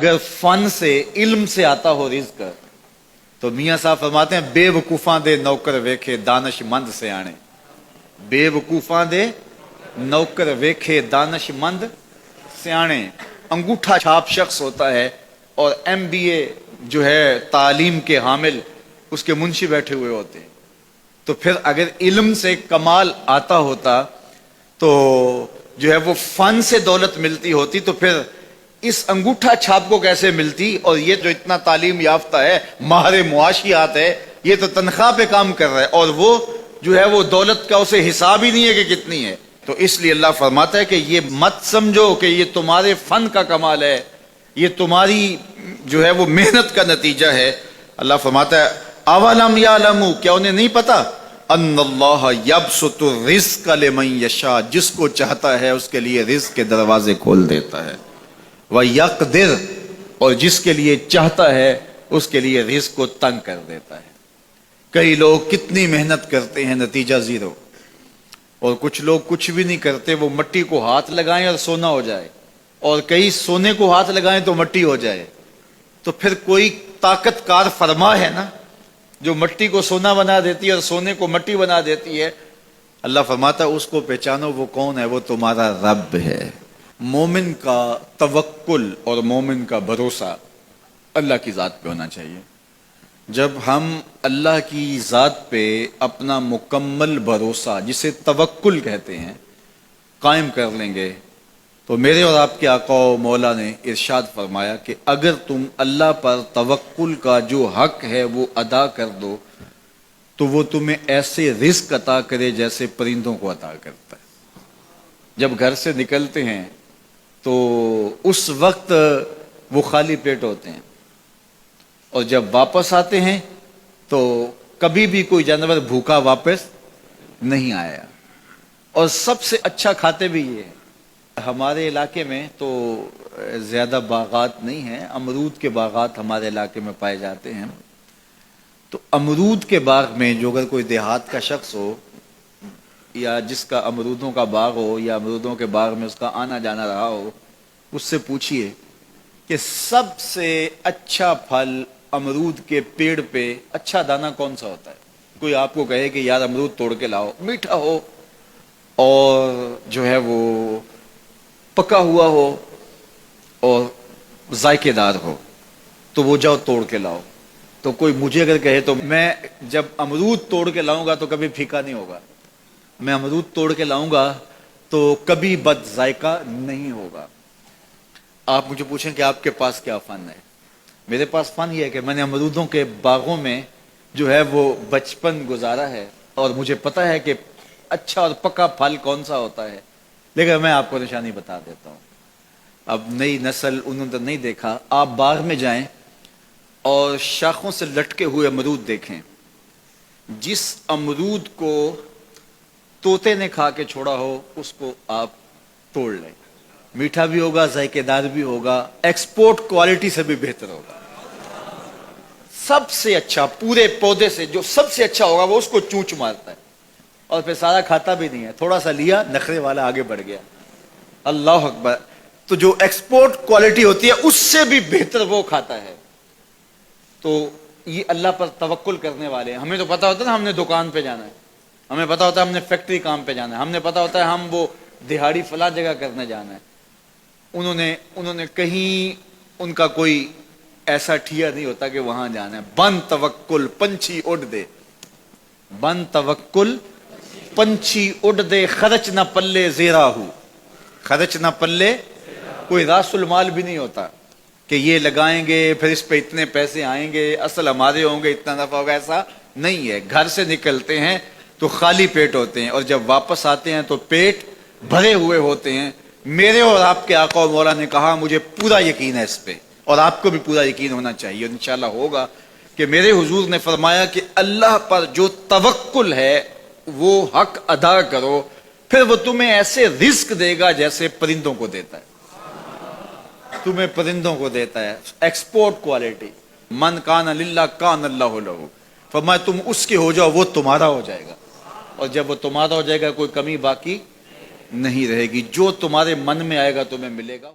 اگر فن سے علم سے آتا ہو رزق تو میاں صاحب فرماتے ہیں بے وقوفاں دے نوکر ویکھے دانش مند سے آنے. بے وقوفاں دے نوکر ویکھے دانش مند سیانے. انگوٹھا چھاپ شخص ہوتا ہے اور MBA جو ہے تعلیم کے حامل اس کے منشی بیٹھے ہوئے ہوتے ہیں. تو پھر اگر علم سے کمال آتا ہوتا تو جو ہے وہ فن سے دولت ملتی ہوتی تو پھر اس انگوٹھا چھاپ کو کیسے ملتی. اور یہ جو اتنا تعلیم یافتہ ہے ماہر معاشیات ہے یہ تو تنخواہ پہ کام کر رہا ہے اور وہ جو ہے وہ دولت کا اسے حساب ہی نہیں ہے کہ کتنی ہے. تو اس لیے اللہ فرماتا ہے کہ یہ مت سمجھو کہ یہ تمہارے فن کا کمال ہے, یہ تمہاری جو ہے وہ محنت کا نتیجہ ہے. اللہ فرماتا ہے اولم یعلموا, کیا انہیں نہیں پتا, ان اللہ یبسط الرزق لمن یشاء, جس کو چاہتا ہے اس کے لیے رزق کے دروازے کھول دیتا ہے, وَيَقْدِرْ, اور جس کے لیے چاہتا ہے اس کے لیے رزق کو تنگ کر دیتا ہے. کئی لوگ کتنی محنت کرتے ہیں نتیجہ زیرو, اور کچھ لوگ کچھ بھی نہیں کرتے, وہ مٹی کو ہاتھ لگائیں اور سونا ہو جائے, اور کئی سونے کو ہاتھ لگائیں تو مٹی ہو جائے. تو پھر کوئی طاقت کار فرما ہے نا جو مٹی کو سونا بنا دیتی ہے اور سونے کو مٹی بنا دیتی ہے. اللہ فرماتا ہے اس کو پہچانو, وہ کون ہے, وہ تمہارا رب ہے. مومن کا توکل اور مومن کا بھروسہ اللہ کی ذات پہ ہونا چاہیے. جب ہم اللہ کی ذات پہ اپنا مکمل بھروسہ, جسے توکل کہتے ہیں, قائم کر لیں گے تو میرے اور آپ کے آقا و مولا نے ارشاد فرمایا کہ اگر تم اللہ پر توکل کا جو حق ہے وہ ادا کر دو تو وہ تمہیں ایسے رزق عطا کرے جیسے پرندوں کو عطا کرتا ہے. جب گھر سے نکلتے ہیں تو اس وقت وہ خالی پیٹ ہوتے ہیں, اور جب واپس آتے ہیں تو کبھی بھی کوئی جانور بھوکا واپس نہیں آیا, اور سب سے اچھا کھاتے بھی یہ ہیں. ہمارے علاقے میں تو زیادہ باغات نہیں ہیں, امرود کے باغات ہمارے علاقے میں پائے جاتے ہیں. تو امرود کے باغ میں جو اگر کوئی دیہات کا شخص ہو یا جس کا امرودوں کا باغ ہو یا امرودوں کے باغ میں اس کا آنا جانا رہا ہو, اس سے پوچھئے کہ سب سے اچھا پھل امرود کے پیڑ پہ اچھا دانہ کون سا ہوتا ہے. کوئی آپ کو کہے کہ یار امرود توڑ کے لاؤ, میٹھا ہو اور جو ہے وہ پکا ہوا ہو اور ذائقے دار ہو تو وہ جاؤ توڑ کے لاؤ. تو کوئی مجھے اگر کہے تو میں جب امرود توڑ کے لاؤں گا تو کبھی پھیکا نہیں ہوگا, میں امرود توڑ کے لاؤں گا تو کبھی بد ذائقہ نہیں ہوگا. آپ مجھے پوچھیں کہ آپ کے پاس کیا فن ہے. میرے پاس فن یہ ہے کہ میں نے امرودوں کے باغوں میں جو ہے وہ بچپن گزارا ہے, اور مجھے پتا ہے کہ اچھا اور پکا پھل کون سا ہوتا ہے. لیکن میں آپ کو نشانی بتا دیتا ہوں. اب نئی نسل انہوں نے نہیں دیکھا, آپ باغ میں جائیں اور شاخوں سے لٹکے ہوئے امرود دیکھیں. جس امرود کو طوطے نے کھا کے چھوڑا ہو اس کو آپ توڑ لیں, میٹھا بھی ہوگا, ذائقے دار بھی ہوگا, ایکسپورٹ کوالٹی سے بھی بہتر ہوگا. سب سے اچھا پورے پودے سے جو سب سے اچھا ہوگا وہ اس کو چونچ مارتا ہے اور پھر سارا کھاتا بھی نہیں ہے, تھوڑا سا لیا, نخرے والا آگے بڑھ گیا. اللہ اکبر. تو جو ایکسپورٹ کوالٹی ہوتی ہے اس سے بھی بہتر وہ کھاتا ہے. تو یہ اللہ پر توکل کرنے والے ہیں. ہمیں تو پتا ہوتا ہے نا ہم نے دکان پہ جانا ہے, ہمیں پتا ہوتا ہے ہم نے فیکٹری کام پہ جانا ہے, ہم نے پتا ہوتا ہے ہم وہ دہاڑی فلاں جگہ کرنے جانا ہے. انہوں نے کہیں ان کا کوئی ایسا ٹھیا نہیں ہوتا کہ وہاں جانا ہے. بن توکل پنچھی اڑ دے, بن توکل پنچھی اڑ دے, خرچ نہ پلے زیرا ہو, خرچ نہ پلے, کوئی راس المال بھی نہیں ہوتا کہ یہ لگائیں گے پھر اس پہ اتنے پیسے آئیں گے, اصل ہمارے ہوں گے, اتنا نفع ہوگا, ایسا نہیں ہے. گھر سے نکلتے ہیں تو خالی پیٹ ہوتے ہیں اور جب واپس آتے ہیں تو پیٹ بھرے ہوئے ہوتے ہیں. میرے اور آپ کے آقا و مولا نے کہا, مجھے پورا یقین ہے اس پہ اور آپ کو بھی پورا یقین ہونا چاہیے, انشاءاللہ ہوگا, کہ میرے حضور نے فرمایا کہ اللہ پر جو توکل ہے وہ حق ادا کرو, پھر وہ تمہیں ایسے رزق دے گا جیسے پرندوں کو دیتا ہے. تمہیں پرندوں کو دیتا ہے, ایکسپورٹ کوالٹی. من کان للہ کان اللہ لہ, فرمایا تم اس کے ہو جاؤ وہ تمہارا ہو جائے گا, اور جب وہ تمہارا ہو جائے گا کوئی کمی باقی نہیں رہے گی. جو تمہارے من میں آئے گا تمہیں ملے گا.